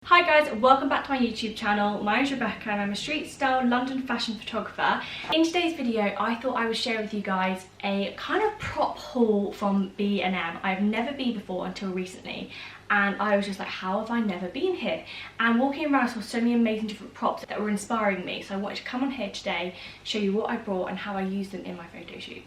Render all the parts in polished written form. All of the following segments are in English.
Hi guys, welcome back to my YouTube channel. My name is Rebecca and I'm a street style London fashion photographer. In today's video, I thought I would share with you guys a kind of prop haul from B&M. I've never been before until recently, and I was just like, how have I never been here? And walking around, I saw so many amazing different props that were inspiring me, so I wanted to come on here today, show you what I brought and how I use them in my photo shoots.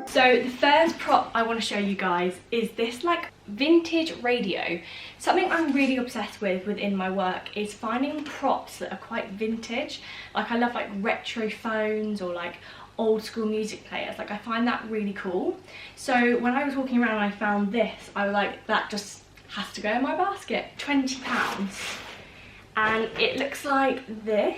So the first prop I want to show you guys is this like vintage radio. Something I'm really obsessed with within my work is finding props that are quite vintage. Like I love like retro phones or like old school music players. Like I find that really cool. So when I was walking around and I found this, I was like, that just has to go in my basket. £20. And it looks like this.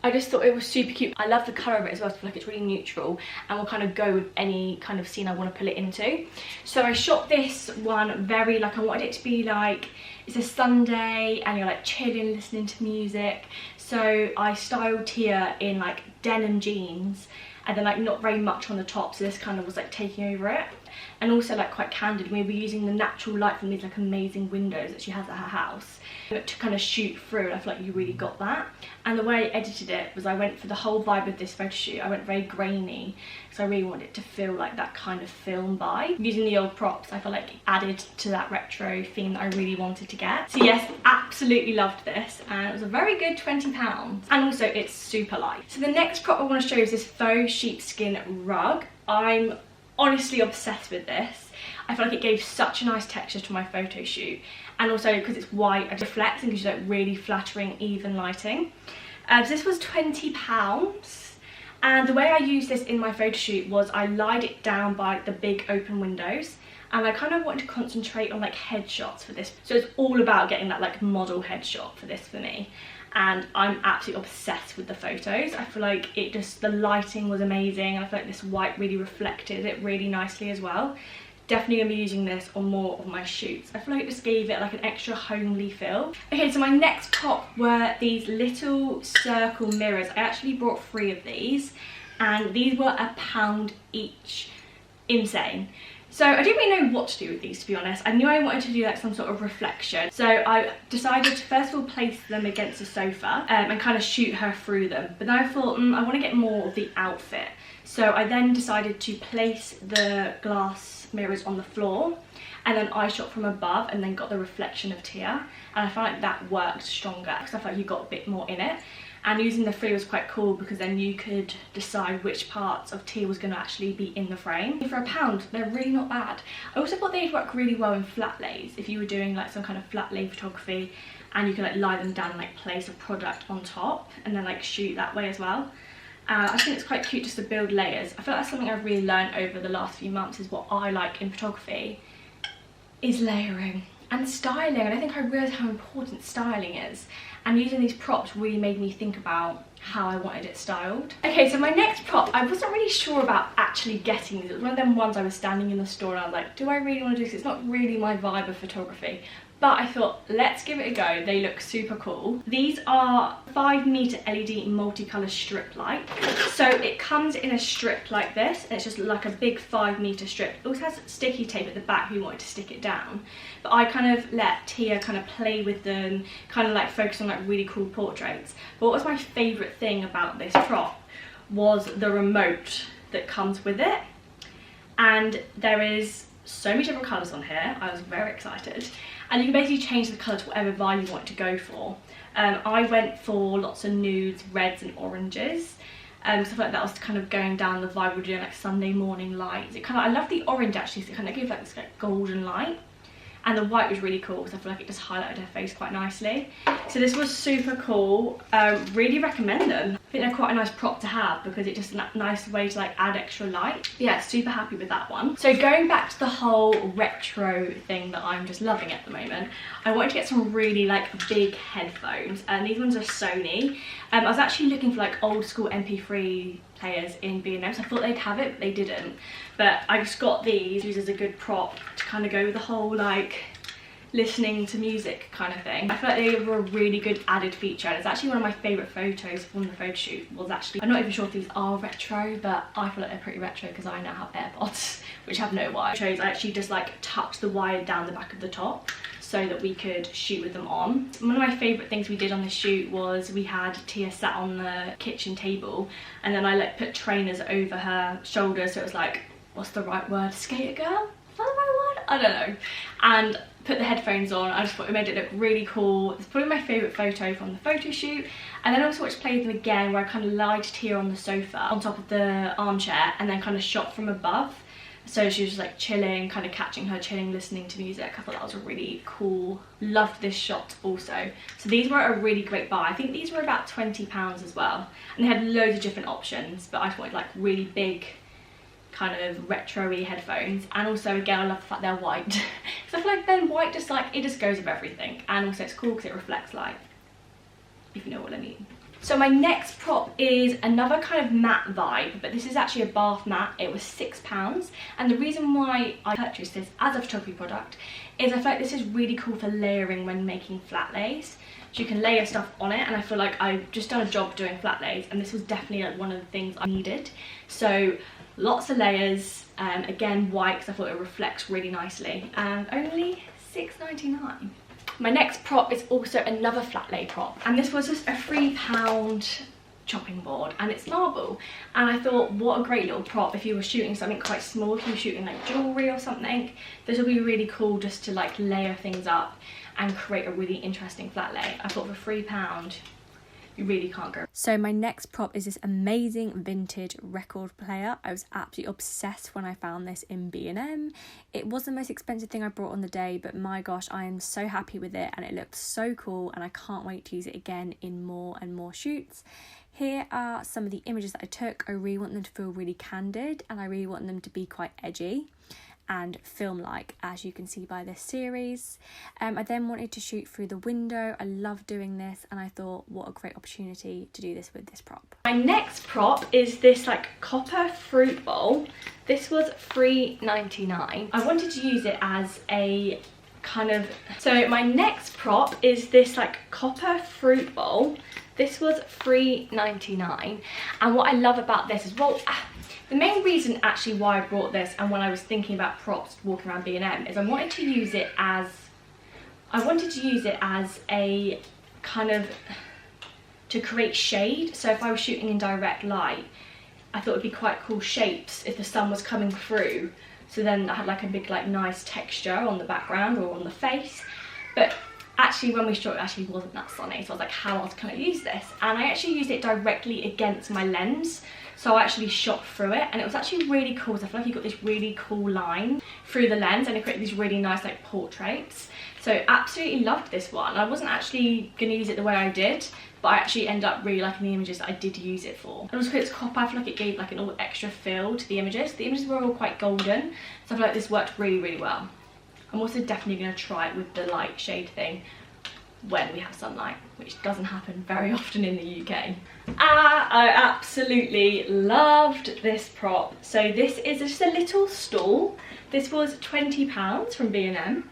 I just thought it was super cute. I love the colour of it as well. I feel like it's really neutral and will kind of go with any kind of scene I want to put it into. So I shot this one very like, I wanted it to be like, it's a Sunday and you're like chilling, listening to music. So I styled Tia in like denim jeans and then like not very much on the top. So this kind of was like taking over it. And also like quite candid. We were using the natural light from these like amazing windows that she has at her house to kind of shoot through, and I feel like you really got that. And the way I edited it was I went for the whole vibe of this photo shoot. I went very grainy because I really wanted it to feel like that kind of film vibe. Using the old props, I feel like it added to that retro theme that I really wanted to get. So yes, absolutely loved this, and it was a very good £20. And also it's super light. So the next prop I want to show you is this faux sheepskin rug. I'm honestly obsessed with this. I feel like it gave such a nice texture to my photo shoot, and also because it's white it reflects and gives you like really flattering even lighting. So this was £20, and the way I used this in my photo shoot was I lied it down by the big open windows, and I kind of wanted to concentrate on like headshots for this. So it's all about getting that like model headshot for this for me. And I'm absolutely obsessed with the photos. I feel like it just, the lighting was amazing, and I feel like this white really reflected it really nicely as well. Definitely gonna be using this on more of my shoots. I feel like it just gave it like an extra homely feel. Okay, so my next prop were these little circle mirrors. I actually brought 3 of these, and these were £1 each. Insane. So I didn't really know what to do with these, to be honest. I knew I wanted to do like some sort of reflection. So I decided to first of all place them against the sofa and kind of shoot her through them. But then I thought, I want to get more of the outfit. So I then decided to place the glass mirrors on the floor, and then I shot from above and then got the reflection of Tia. And I found like that worked stronger because I felt like you got a bit more in it. And using the 3 was quite cool because then you could decide which parts of Tia was going to actually be in the frame. For £1, they're really not bad. I also thought they'd work really well in flat lays if you were doing like some kind of flat lay photography, and you could like lie them down and like place a product on top and then like shoot that way as well. I think it's quite cute just to build layers. I feel like that's something I've really learned over the last few months, is what I like in photography is layering and styling. And I think I realised how important styling is, and using these props really made me think about how I wanted it styled. Okay, so my next prop, I wasn't really sure about actually getting these. It was one of them ones I was standing in the store and I was like, do I really want to do this? It's not really my vibe of photography. But I thought, let's give it a go. They look super cool. These are 5-meter LED multicolour strip light. So it comes in a strip like this, and it's just like a big 5-meter strip. It also has sticky tape at the back if you wanted to stick it down. But I kind of let Tia kind of play with them, kind of like focus on like really cool portraits. But what was my favourite thing about this prop was the remote that comes with it. And there is so many different colours on here. I was very excited. And you can basically change the colour to whatever vibe you want to go for. I went for lots of nudes, reds and oranges. So I feel like that was kind of going down the vibe we're doing like Sunday morning lights. It kind of, I love the orange actually, so it kind of gives like this like golden light. And the white was really cool because I feel like it just highlighted her face quite nicely. So this was super cool. Really recommend them. I think they're quite a nice prop to have because it's just a nice way to like add extra light. Yeah, super happy with that one. So going back to the whole retro thing that I'm just loving at the moment, I wanted to get some really like big headphones, and these ones are Sony. I was actually looking for like old school MP3 players in B&M, so I thought they'd have it, but they didn't. But I just got these as a good prop to kind of go with the whole like listening to music kind of thing. I feel like they were a really good added feature, and it's actually one of my favourite photos from the photo shoot was actually, I'm not even sure if these are retro, but I feel like they're pretty retro because I now have AirPods which have no wire. I actually just like tucked the wire down the back of the top so that we could shoot with them on. One of my favourite things we did on the shoot was we had Tia sat on the kitchen table, and then I like put trainers over her shoulders, so it was like, what's the right word, skater girl? Is that the right word? I don't know. And put the headphones on. I just thought it made it look really cool. It's probably my favourite photo from the photo shoot. And then I also watched Play Them Again, where I kind of lied to Tia on the sofa on top of the armchair and then kind of shot from above. So she was just like chilling, kind of catching her chilling, listening to music. I thought that was a really cool, loved this shot also. So these were a really great buy. I think these were about £20 as well. And they had loads of different options, but I just wanted like really big, kind of retro-y headphones. And also again, I love the fact they're white. Because I feel like then white just like, it just goes with everything. And also it's cool because it reflects light, if you know what I mean. So my next prop is another kind of matte vibe, but this is actually a bath mat. It was £6, and the reason why I purchased this as a photography product is I feel like this is really cool for layering when making flat lays. So you can layer stuff on it, and I feel like I've just done a job doing flat lays, and this was definitely like one of the things I needed. So lots of layers, again white because I thought it reflects really nicely, and only £6.99. My next prop is also another flat lay prop, and this was just a £3 chopping board, and it's marble. And I thought, what a great little prop if you were shooting something quite small, if you were shooting like jewellery or something. This would be really cool just to like layer things up and create a really interesting flat lay. I thought for £3, you really can't go. So my next prop is this amazing vintage record player. I was absolutely obsessed when I found this in B&M. It was the most expensive thing I brought on the day, but my gosh, I am so happy with it, and it looks so cool, and I can't wait to use it again in more and more shoots. Here are some of the images that I took. I really want them to feel really candid, and I really want them to be quite edgy and film-like, as you can see by this series. I then wanted to shoot through the window. I love doing this, and I thought, what a great opportunity to do this with this prop. My next prop is this like copper fruit bowl. This was $3.99. I wanted to use it as a kind of, so my next prop is this like copper fruit bowl. This was $3.99, and what I love about this is, well, the main reason actually why I brought this, and when I was thinking about props walking around B&M, is I wanted to use it as a kind of, to create shade. So if I was shooting in direct light, I thought it'd be quite cool shapes if the sun was coming through. So then I had like a big like nice texture on the background or on the face. But actually when we shot, it actually wasn't that sunny, so I was like, how else can I use this? And I actually used it directly against my lens. So I actually shot through it, and it was actually really cool. So I feel like you got this really cool line through the lens, and it created these really nice like portraits. So absolutely loved this one. I wasn't actually going to use it the way I did, but I actually ended up really liking the images that I did use it for. And also because it's copper, I feel like it gave like an all extra feel to the images. The images were all quite golden, so I feel like this worked really, really well. I'm also definitely going to try it with the light shade thing when we have sunlight, which doesn't happen very often in the UK. I absolutely loved this prop. So this is just a little stool. This was £20 from B&M.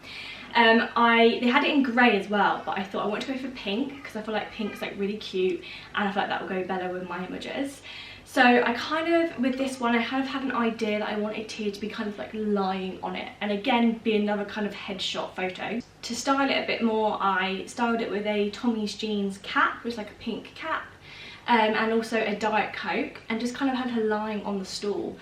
They had it in grey as well, but I thought I wanted to go for pink because I feel like pink's like really cute, and I feel like that will go better with my images. So I kind of, with this one, I kind of had an idea that I wanted Tia to be kind of like lying on it, and again be another kind of headshot photo. To style it a bit more, I styled it with a Tommy's Jeans cap, which is like a pink cap, and also a Diet Coke, and just kind of had her lying on the stool.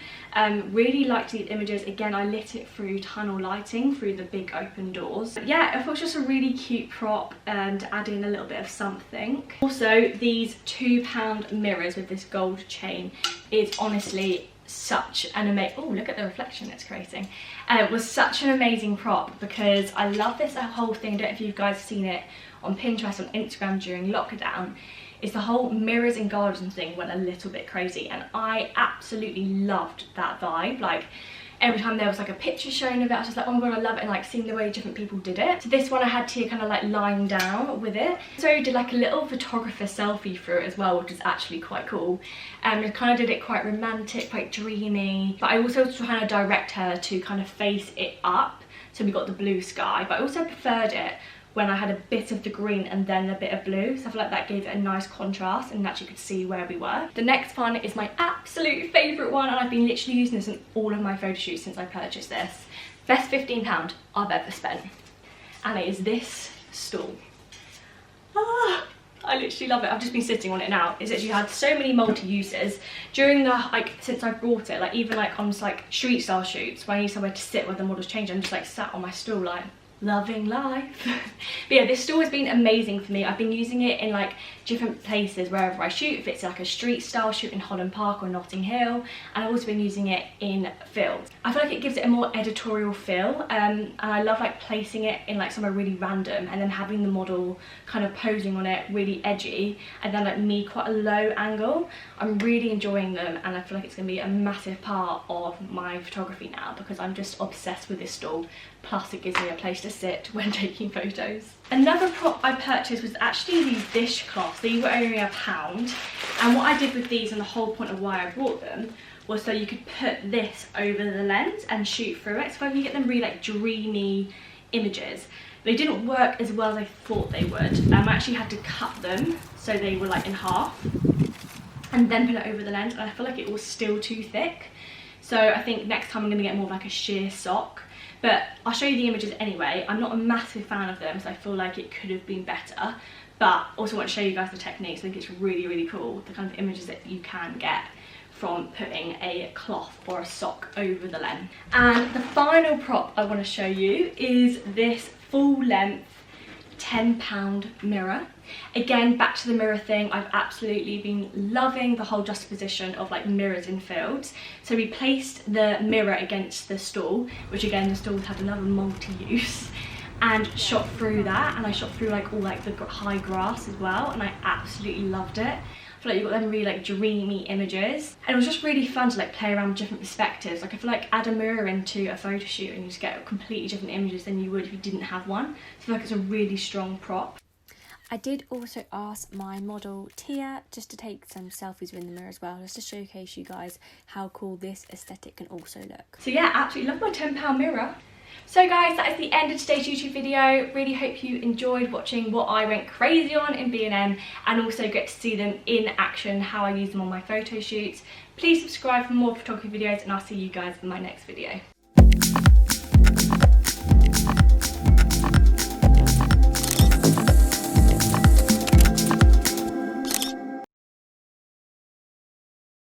Really liked these images. Again, I lit it through tunnel lighting through the big open doors. But yeah, I thought it was just a really cute prop, and add in a little bit of something. Also, these £2 mirrors with this gold chain is honestly such an amazing, oh look at the reflection it's creating. It was such an amazing prop because I love this whole thing. I don't know if you guys have seen it on Pinterest, on Instagram during lockdown. Is the whole mirrors and gardens thing went a little bit crazy, and I absolutely loved that vibe. Like every time there was like a picture shown of it, I was just like, oh my god, I love it, and like seeing the way different people did it. So this one I had Tia kind of like lying down with it. So I did like a little photographer selfie through it as well, which is actually quite cool. I kind of did it quite romantic, quite dreamy, but I also was trying to direct her to kind of face it up so we got the blue sky, but I also preferred it when I had a bit of the green and then a bit of blue, so I feel like that gave it a nice contrast and actually could see where we were. The next one is my absolute favourite one, and I've been literally using this in all of my photo shoots since I purchased this. Best £15 I've ever spent, and it is this stool. I literally love it. I've just been sitting on it now. It's actually had so many multi-uses during the, like, since I bought it, like even like on like street style shoots where I need somewhere to sit where the models change, I'm just like sat on my stool like loving life. But yeah, this stool has been amazing for me. I've been using it in like different places wherever I shoot, if it's like a street style shoot in Holland Park or Notting Hill, and I've also been using it in fields. I feel like it gives it a more editorial feel, and I love like placing it in like somewhere really random and then having the model kind of posing on it really edgy, and then like me quite a low angle. I'm really enjoying them, and I feel like it's going to be a massive part of my photography now because I'm just obsessed with this stool, plus it gives me a place to sit when taking photos. Another prop I purchased was actually these dishcloths. These were only £1, and what I did with these, and the whole point of why I bought them, was so you could put this over the lens and shoot through it, so you get them really like dreamy images. They didn't work as well as I thought they would. I actually had to cut them so they were like in half and then put it over the lens, and I feel like it was still too thick. So I think next time I'm going to get more of like a sheer sock. But I'll show you the images anyway. I'm not a massive fan of them, so I feel like it could have been better. But also want to show you guys the techniques. I think it's really, really cool, the kind of images that you can get from putting a cloth or a sock over the lens. And the final prop I want to show you is this full length £10 mirror. Again, back to the mirror thing, I've absolutely been loving the whole juxtaposition of like mirrors in fields. So we placed the mirror against the stool, which again the stool had another multi-use, and shot through that, and I shot through like all like the high grass as well, and I absolutely loved it. I feel like you've got them really like dreamy images, and it was just really fun to like play around with different perspectives. Like I feel like add a mirror into a photo shoot and you just get completely different images than you would if you didn't have one. So I feel like it's a really strong prop. I did also ask my model Tia just to take some selfies in the mirror as well, just to showcase you guys how cool this aesthetic can also look. So yeah, absolutely love my £10 mirror. So guys, that is the end of today's YouTube video. Really hope you enjoyed watching what I went crazy on in B&M, and also get to see them in action, how I use them on my photo shoots. Please subscribe for more photography videos, and I'll see you guys in my next video.